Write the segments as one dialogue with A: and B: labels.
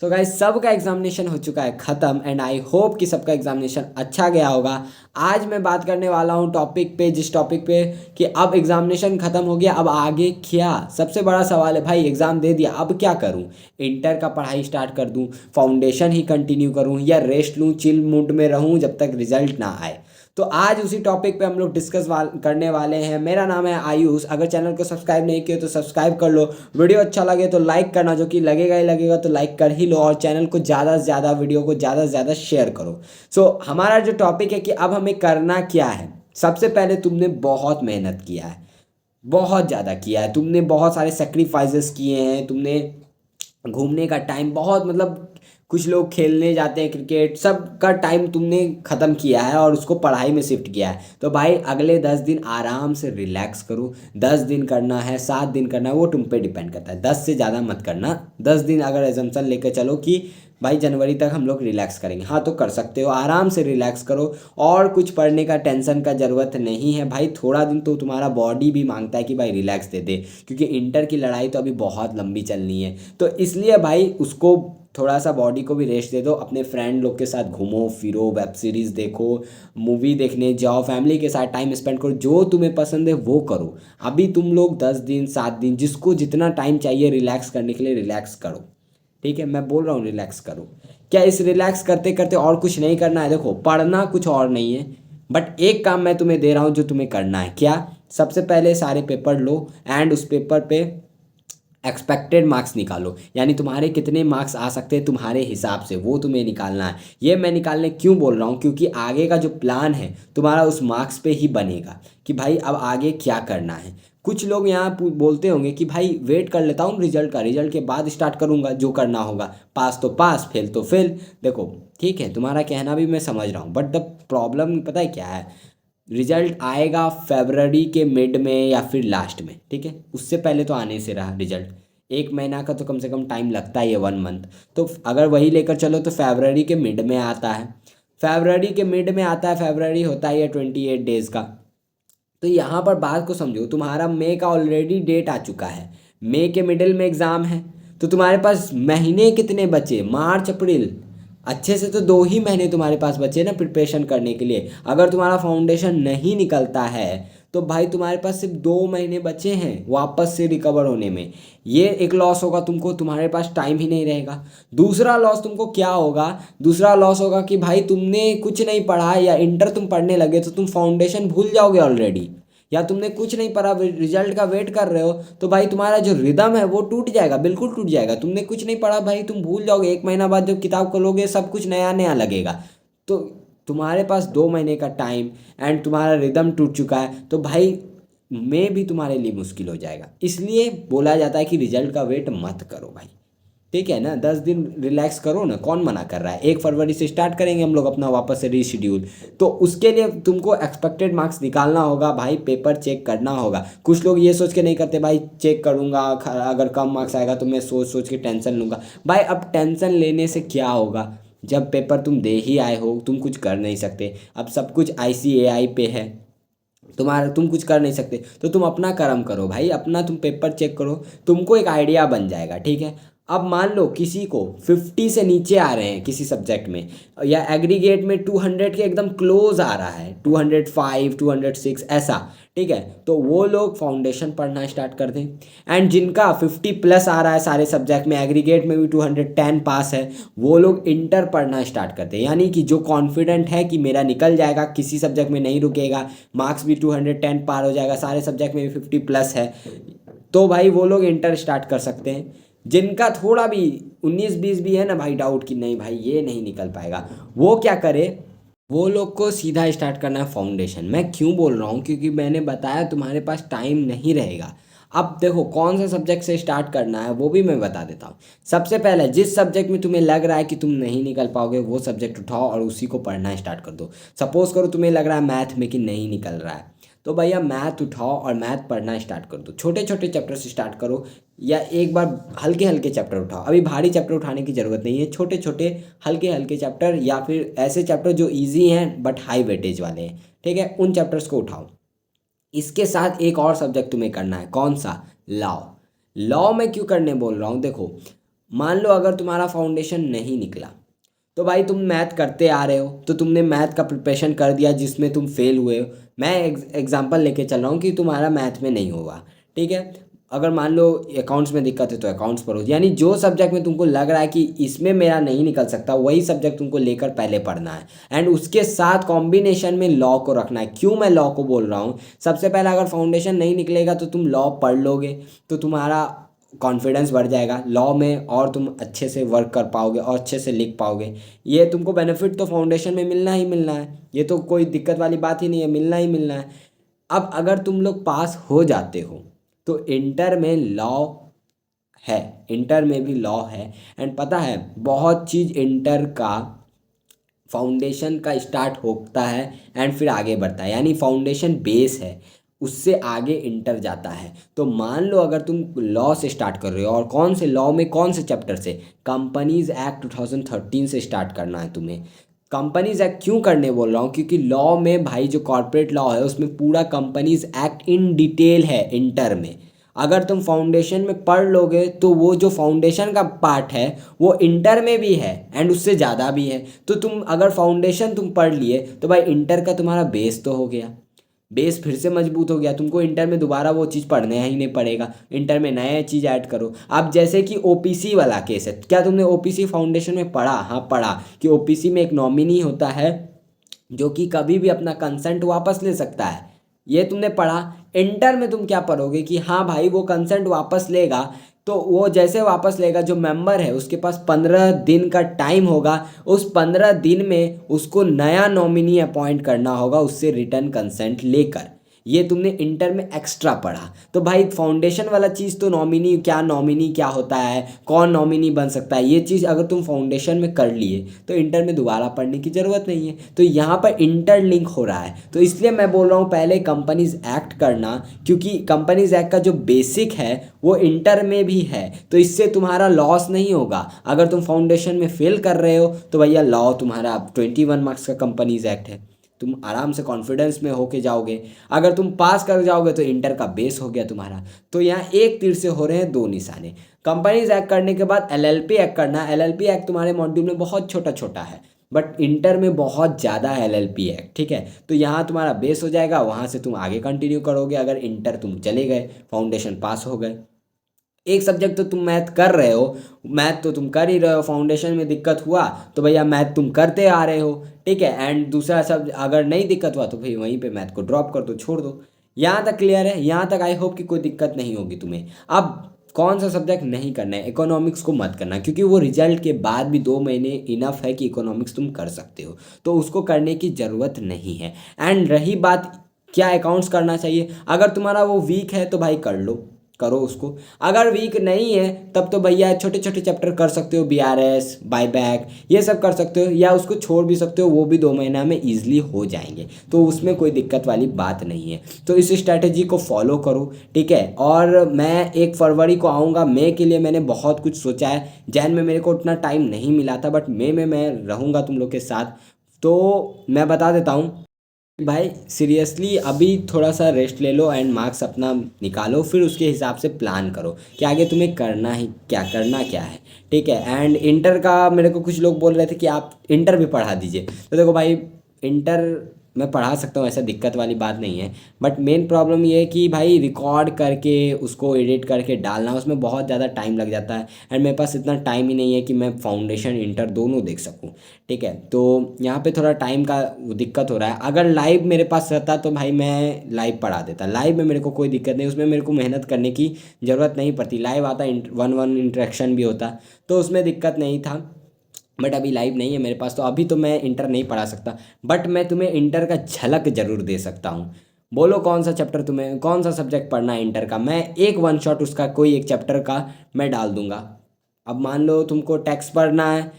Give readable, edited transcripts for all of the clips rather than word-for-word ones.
A: So guys, सबका examination हो चुका है ख़त्म एंड आई होप कि सबका एग्जामिनेशन अच्छा गया होगा। आज मैं बात करने वाला हूँ टॉपिक पे, जिस टॉपिक पे कि अब एग्जामिनेशन ख़त्म हो गया, अब आगे क्या। सबसे बड़ा सवाल है भाई, एग्ज़ाम दे दिया अब क्या करूँ। इंटर का पढ़ाई स्टार्ट कर दूँ, फाउंडेशन ही कंटिन्यू करूँ, या रेस्ट लूँ, चिल मूड में रहूँ जब तक रिजल्ट ना आए। तो आज उसी टॉपिक पे हम लोग करने वाले हैं। मेरा नाम है आयुष। अगर चैनल को सब्सक्राइब नहीं किया तो सब्सक्राइब कर लो। वीडियो अच्छा लगे तो लाइक करना, जो कि लगेगा ही लगेगा, तो लाइक कर ही लो। और चैनल को ज़्यादा से ज़्यादा, वीडियो को ज़्यादा से ज़्यादा शेयर करो। सो हमारा जो टॉपिक है कि अब हमें करना क्या है। सबसे पहले तुमने बहुत मेहनत किया है, बहुत ज़्यादा किया है, तुमने बहुत सारे सेक्रीफाइसेस किए हैं, तुमने घूमने का टाइम बहुत, मतलब कुछ लोग खेलने जाते हैं क्रिकेट, सब का टाइम तुमने ख़त्म किया है और उसको पढ़ाई में शिफ्ट किया है। तो भाई अगले 10 दिन आराम से रिलैक्स करो। 10 दिन करना है, 7 दिन करना है, वो तुम पे डिपेंड करता है। 10 से ज़्यादा मत करना। 10 दिन अगर एजम्पशन लेकर चलो कि भाई जनवरी तक हम लोग रिलैक्स करेंगे, हाँ तो कर सकते हो, आराम से रिलैक्स करो। और कुछ पढ़ने का टेंशन का ज़रूरत नहीं है भाई। थोड़ा दिन तो तुम्हारा बॉडी भी मांगता है कि भाई रिलैक्स दे दे, क्योंकि इंटर की लड़ाई तो अभी बहुत लंबी चलनी है। तो इसलिए भाई उसको थोड़ा सा बॉडी को भी रेस्ट दे दो। अपने फ्रेंड लोग के साथ घूमो फिरो, वेब सीरीज़ देखो, मूवी देखने जाओ, फैमिली के साथ टाइम स्पेंड करो, जो तुम्हें पसंद है वो करो। अभी तुम लोग 10 दिन 7 दिन, जिसको जितना टाइम चाहिए रिलैक्स करने के लिए रिलैक्स करो। ठीक है, मैं बोल रहा हूँ रिलैक्स करो। क्या इस रिलैक्स करते करते और कुछ नहीं करना है? देखो, पढ़ना कुछ और नहीं है, बट एक काम मैं तुम्हें दे रहा हूँ जो तुम्हें करना है। क्या? सबसे पहले सारे पेपर लो एंड उस पेपर पे एक्सपेक्टेड मार्क्स निकालो, यानी तुम्हारे कितने मार्क्स आ सकते हैं तुम्हारे हिसाब से, वो तुम्हें निकालना है। ये मैं निकालने क्यों बोल रहा हूँ, क्योंकि आगे का जो प्लान है तुम्हारा उस मार्क्स पे ही बनेगा कि भाई अब आगे क्या करना है। कुछ लोग यहाँ बोलते होंगे कि भाई वेट कर लेता हूँ रिजल्ट का, रिजल्ट के बाद स्टार्ट करूँगा जो करना होगा, पास तो पास, फेल तो फेल। देखो, ठीक है, तुम्हारा कहना भी मैं समझ रहा हूँ, बट द प्रॉब्लम पता है क्या है? रिजल्ट आएगा फरवरी के मिड में या फिर लास्ट में, ठीक है, उससे पहले तो आने से रहा रिजल्ट। 1 महीना का तो कम से कम टाइम लगता ही है, 1 मंथ। तो अगर वही लेकर चलो तो फरवरी के मिड में आता है। फरवरी के मिड में आता है, फरवरी होता ही है 28 डेज़ का। तो यहाँ पर बात को समझो, तुम्हारा मई का ऑलरेडी डेट आ चुका है, मई के मिडिल में एग्ज़ाम है। तो तुम्हारे पास महीने कितने बचे? मार्च अप्रैल, अच्छे से तो 2 ही महीने तुम्हारे पास बचे ना प्रिपरेशन करने के लिए। अगर तुम्हारा फाउंडेशन नहीं निकलता है तो भाई तुम्हारे पास सिर्फ 2 महीने बचे हैं वापस से रिकवर होने में। ये एक लॉस होगा तुमको, तुम्हारे पास टाइम ही नहीं रहेगा। दूसरा लॉस तुमको क्या होगा? दूसरा लॉस होगा कि भाई तुमने कुछ नहीं पढ़ा, या इंटर तुम पढ़ने लगे तो तुम फाउंडेशन भूल जाओगे ऑलरेडी, या तुमने कुछ नहीं पढ़ा, रिजल्ट का वेट कर रहे हो, तो भाई तुम्हारा जो रिदम है वो टूट जाएगा, बिल्कुल टूट जाएगा। तुमने कुछ नहीं पढ़ा भाई, तुम भूल जाओगे। 1 महीना बाद जब किताब खोलोगे सब कुछ नया नया लगेगा। तो तुम्हारे पास 2 महीने का टाइम एंड तुम्हारा रिदम टूट चुका है, तो भाई में भी तुम्हारे लिए मुश्किल हो जाएगा। इसलिए बोला जाता है कि रिजल्ट का वेट मत करो भाई। ठीक है ना, 10 दिन रिलैक्स करो ना, कौन मना कर रहा है। 1 फरवरी से स्टार्ट करेंगे हम लोग अपना वापस से रीशेड्यूल। तो उसके लिए तुमको एक्सपेक्टेड मार्क्स निकालना होगा भाई, पेपर चेक करना होगा। कुछ लोग ये सोच के नहीं करते भाई चेक करूंगा, अगर कम मार्क्स आएगा तो मैं सोच सोच के टेंशन लूंगा। भाई अब टेंशन लेने से क्या होगा? जब पेपर तुम दे ही आए हो, तुम कुछ कर नहीं सकते। अब सब कुछ ICAI पे है, तुम्हारा तुम कुछ कर नहीं सकते, तो तुम अपना कर्म करो भाई, अपना तुम पेपर चेक करो, तुमको एक आइडिया बन जाएगा। ठीक है, अब मान लो किसी को 50 से नीचे आ रहे हैं किसी सब्जेक्ट में, या एग्रीगेट में 200 के एकदम क्लोज आ रहा है, 205 206 ऐसा। ठीक है, तो वो लोग फाउंडेशन पढ़ना स्टार्ट कर दें। एंड जिनका 50+ आ रहा है सारे सब्जेक्ट में, एग्रीगेट में भी 210 पास है, वो लोग इंटर पढ़ना स्टार्ट करते हैं। यानी कि जो कॉन्फिडेंट है कि मेरा निकल जाएगा, किसी सब्जेक्ट में नहीं रुकेगा, मार्क्स भी 210 पार हो जाएगा, सारे सब्जेक्ट में भी 50+ है, तो भाई वो लोग इंटर स्टार्ट कर सकते हैं। जिनका थोड़ा भी 19-20 भी है ना भाई, डाउट कि नहीं भाई ये नहीं निकल पाएगा, वो क्या करे? वो लोग को सीधा स्टार्ट करना है फाउंडेशन। मैं क्यों बोल रहा हूँ? क्योंकि मैंने बताया तुम्हारे पास टाइम नहीं रहेगा। अब देखो, कौन सा सब्जेक्ट से स्टार्ट करना है वो भी मैं बता देता हूँ। सबसे पहले जिस सब्जेक्ट में तुम्हें लग रहा है कि तुम नहीं निकल पाओगे, वो सब्जेक्ट उठाओ और उसी को पढ़ना स्टार्ट कर दो। सपोज करो तुम्हें लग रहा है मैथ में कि नहीं निकल रहा है, तो भैया मैथ उठाओ और मैथ पढ़ना स्टार्ट कर दो। छोटे छोटे चैप्टर से स्टार्ट करो, या एक बार हल्के हल्के चैप्टर उठाओ। अभी भारी चैप्टर उठाने की ज़रूरत नहीं है, छोटे छोटे हल्के हल्के चैप्टर, या फिर ऐसे चैप्टर जो इजी हैं बट हाई वेटेज वाले हैं, ठीक है, उन चैप्टर्स को उठाओ। इसके साथ एक और सब्जेक्ट तुम्हें करना है, कौन सा? लॉ। लॉ में क्यों करने बोल रहा हूँ? देखो, मान लो अगर तुम्हारा फाउंडेशन नहीं निकला, तो भाई तुम मैथ करते आ रहे हो, तो तुमने मैथ का प्रिपरेशन कर दिया जिसमें तुम फेल हुए हो। मैं एग्जांपल लेके चल रहा हूँ कि तुम्हारा मैथ में नहीं होगा, ठीक है। अगर मान लो अकाउंट्स में दिक्कत है तो अकाउंट्स पढ़ो, यानी जो सब्जेक्ट में तुमको लग रहा है कि इसमें मेरा नहीं निकल सकता वही सब्जेक्ट तुमको लेकर पहले पढ़ना है। एंड उसके साथ कॉम्बिनेशन में लॉ को रखना है। क्यों मैं लॉ को बोल रहा हूँ, सबसे पहले अगर फाउंडेशन नहीं निकलेगा तो तुम लॉ पढ़ लोगे तो तुम्हारा कॉन्फिडेंस बढ़ जाएगा लॉ में, और तुम अच्छे से वर्क कर पाओगे और अच्छे से लिख पाओगे। ये तुमको बेनिफिट तो फाउंडेशन में मिलना ही मिलना है, ये तो कोई दिक्कत वाली बात ही नहीं है, मिलना ही मिलना है। अब अगर तुम लोग पास हो जाते हो तो इंटर में लॉ है, इंटर में भी लॉ है। एंड पता है बहुत चीज़ इंटर का फाउंडेशन का स्टार्ट होता है एंड फिर आगे बढ़ता है, यानी फाउंडेशन बेस है, उससे आगे इंटर जाता है। तो मान लो अगर तुम लॉ से स्टार्ट कर रहे हो, और कौन से लॉ में कौन से चैप्टर से, कंपनीज एक्ट 2013 से स्टार्ट करना है तुम्हें। कंपनीज एक्ट क्यों करने बोल रहा हूँ, क्योंकि लॉ में भाई जो कॉर्पोरेट लॉ है उसमें पूरा कंपनीज एक्ट इन डिटेल है इंटर में। अगर तुम फाउंडेशन में पढ़ लोगे तो वो जो फाउंडेशन का पार्ट है वो इंटर में भी है एंड उससे ज़्यादा भी है। तो तुम अगर फाउंडेशन तुम पढ़ लिए तो भाई इंटर का तुम्हारा बेस तो हो गया, बेस फिर से मजबूत हो गया। तुमको इंटर में दोबारा वो चीज़ पढ़ने ही नहीं पड़ेगा, इंटर में नया चीज़ ऐड करो। अब जैसे कि ओपीसी वाला केस है, क्या तुमने ओपीसी फाउंडेशन में पढ़ा? हाँ पढ़ा, कि ओपीसी में एक नॉमिनी होता है जो कि कभी भी अपना कंसेंट वापस ले सकता है, ये तुमने पढ़ा। इंटर में तुम क्या पढ़ोगे कि हाँ भाई वो कंसेंट वापस लेगा, तो वो जैसे वापस लेगा जो मेंबर है उसके पास 15 दिन का टाइम होगा, उस 15 दिन में उसको नया नॉमिनी अपॉइंट करना होगा उससे रिटर्न कंसेंट लेकर। ये तुमने इंटर में एक्स्ट्रा पढ़ा। तो भाई फाउंडेशन वाला चीज़ तो नॉमिनी क्या होता है, कौन नॉमिनी बन सकता है, ये चीज़ अगर तुम फाउंडेशन में कर लिए तो इंटर में दोबारा पढ़ने की ज़रूरत नहीं है। तो यहाँ पर इंटरलिंक हो रहा है, तो इसलिए मैं बोल रहा हूँ पहले कंपनीज एक्ट करना, क्योंकि कंपनीज एक्ट का जो बेसिक है वो इंटर में भी है, तो इससे तुम्हारा लॉस नहीं होगा। अगर तुम फाउंडेशन में फेल कर रहे हो तो भैया लॉ तुम्हारा 21 मार्क्स का कंपनीज एक्ट है, तुम आराम से कॉन्फिडेंस में होके जाओगे। अगर तुम पास कर जाओगे तो इंटर का बेस हो गया तुम्हारा। तो यहाँ एक तीर से हो रहे हैं दो निशाने। कंपनीज एक्ट करने के बाद एलएलपी एक्ट करना। एलएलपी एक्ट तुम्हारे मॉड्यूल में बहुत छोटा छोटा है, बट इंटर में बहुत ज़्यादा है एलएलपी एक्ट, ठीक है। तो यहाँ तुम्हारा बेस हो जाएगा, वहाँ से तुम आगे कंटिन्यू करोगे। अगर इंटर तुम चले गए, फाउंडेशन पास हो गए। एक सब्जेक्ट तो तुम मैथ कर रहे हो, मैथ तो तुम कर ही रहे हो, फाउंडेशन में दिक्कत हुआ तो भैया मैथ तुम करते आ रहे हो, ठीक है। एंड दूसरा सब अगर नहीं दिक्कत हुआ तो भाई वहीं पे मैथ को ड्रॉप कर दो, छोड़ दो। यहाँ तक क्लियर है? यहाँ तक आई होप कि कोई दिक्कत नहीं होगी तुम्हें। अब कौन सा सब्जेक्ट नहीं करना है, इकोनॉमिक्स को मत करना, क्योंकि वो रिजल्ट के बाद भी 2 महीने इनफ है कि इकोनॉमिक्स तुम कर सकते हो, तो उसको करने की ज़रूरत नहीं है। एंड रही बात क्या अकाउंट्स करना चाहिए, अगर तुम्हारा वो वीक है तो भाई कर लो, करो उसको। अगर वीक नहीं है तब तो भैया छोटे छोटे चैप्टर कर सकते हो, बीआरएस, बायबैक, ये सब कर सकते हो, या उसको छोड़ भी सकते हो, वो भी 2 महीना में ईजिली हो जाएंगे, तो उसमें कोई दिक्कत वाली बात नहीं है। तो इस स्ट्रैटेजी को फॉलो करो, ठीक है। और मैं 1 फरवरी को आऊँगा, मई के लिए मैंने बहुत कुछ सोचा है। जैन में मेरे को उतना टाइम नहीं मिला था, बट मई में मैं रहूँगा तुम लोग के साथ। तो मैं बता देता हूँ भाई, सीरियसली अभी थोड़ा सा रेस्ट ले लो एंड मार्क्स अपना निकालो, फिर उसके हिसाब से प्लान करो कि आगे तुम्हें करना क्या है, ठीक है। एंड इंटर का मेरे को कुछ लोग बोल रहे थे कि आप इंटर भी पढ़ा दीजिए, तो देखो भाई इंटर मैं पढ़ा सकता हूँ, ऐसा दिक्कत वाली बात नहीं है। बट मेन प्रॉब्लम ये है कि भाई रिकॉर्ड करके उसको एडिट करके डालना, उसमें बहुत ज़्यादा टाइम लग जाता है एंड मेरे पास इतना टाइम ही नहीं है कि मैं फाउंडेशन इंटर दोनों देख सकूँ, ठीक है। तो यहाँ पे थोड़ा टाइम का दिक्कत हो रहा है। अगर लाइव मेरे पास रहता तो भाई मैं लाइव पढ़ा देता, लाइव में मेरे को कोई दिक्कत नहीं, उसमें मेरे को मेहनत करने की ज़रूरत नहीं पड़ती। लाइव आता 1-1 इंटरेक्शन भी होता तो उसमें दिक्कत नहीं था, बट अभी लाइव नहीं है मेरे पास, तो अभी तो मैं इंटर नहीं पढ़ा सकता। बट मैं तुम्हें इंटर का झलक ज़रूर दे सकता हूँ। बोलो कौन सा चैप्टर तुम्हें, कौन सा सब्जेक्ट पढ़ना है इंटर का, मैं एक वन शॉट उसका कोई एक चैप्टर का मैं डाल दूंगा। अब मान लो तुमको टैक्स पढ़ना है,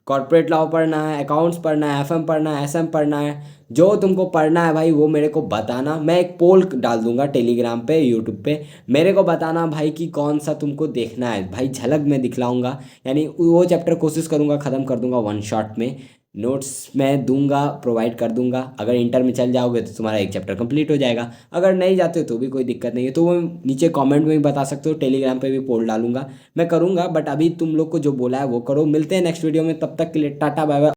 A: कॉर्पोरेट लॉ पढ़ना है, अकाउंट्स पढ़ना है, एफएम पढ़ना है, एसएम पढ़ना है, जो तुमको पढ़ना है भाई वो मेरे को बताना। मैं एक पोल डाल दूंगा टेलीग्राम पे, यूट्यूब पे, मेरे को बताना भाई कि कौन सा तुमको देखना है। भाई झलक में दिखलाऊंगा, यानी वो चैप्टर कोशिश करूंगा ख़त्म कर दूंगा 1 शॉट में। नोट्स मैं दूंगा, प्रोवाइड कर दूंगा। अगर इंटर में चल जाओगे तो तुम्हारा एक चैप्टर कंप्लीट हो जाएगा। अगर नहीं जाते हो तो भी कोई दिक्कत नहीं है, तो वो नीचे कमेंट में भी बता सकते हो, टेलीग्राम पे भी पोल डालूंगा, मैं करूंगा। बट अभी तुम लोग को जो बोला है वो करो। मिलते हैं नेक्स्ट वीडियो में, तब तक के लिए टाटा बाय बाय।